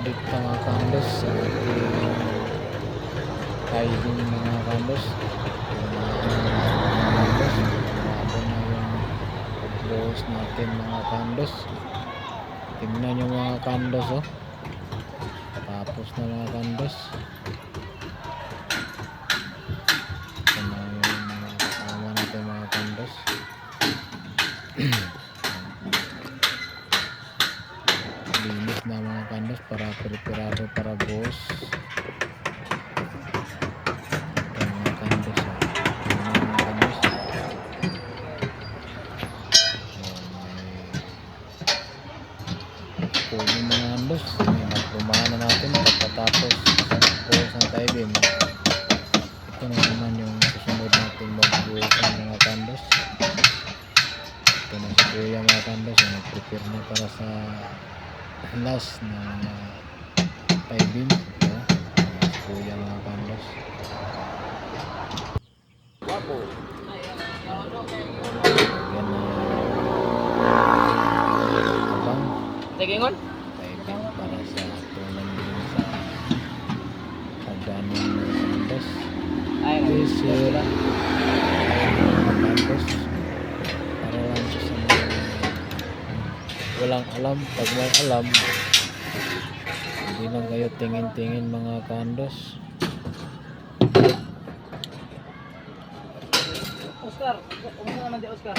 update pa mga kandos sa ating hiding mga kandos. Marado na yung pagbuhos natin mga kandos. Tingnan nyo mga kandos, oh. Tapos na mga kandos. Ito na yung mga kasama natin mga kandos. Linis na mga kandos para preparado para buhos. Ito mga kandos, oh. Ito na mga kandos. Puno mga kandos. Lumahan na natin pagkatapos buhos ng tie-beam. Ito na naman yung susunod natin magbuhos ng mga kandos. Ito na si Kuya mga kandos, nag-prepare na para sa last na tie-beam. Ito si Kuya mga kandos. Yan na abang Tegingon? tie-beam para sa tunan din sa hagdanan ng kandos. Ay, This kandos para lang sa mga walang alam. Pag may alam, hindi lang kayo tingin-tingin mga kandos. Oscar, umuha naman di Oscar.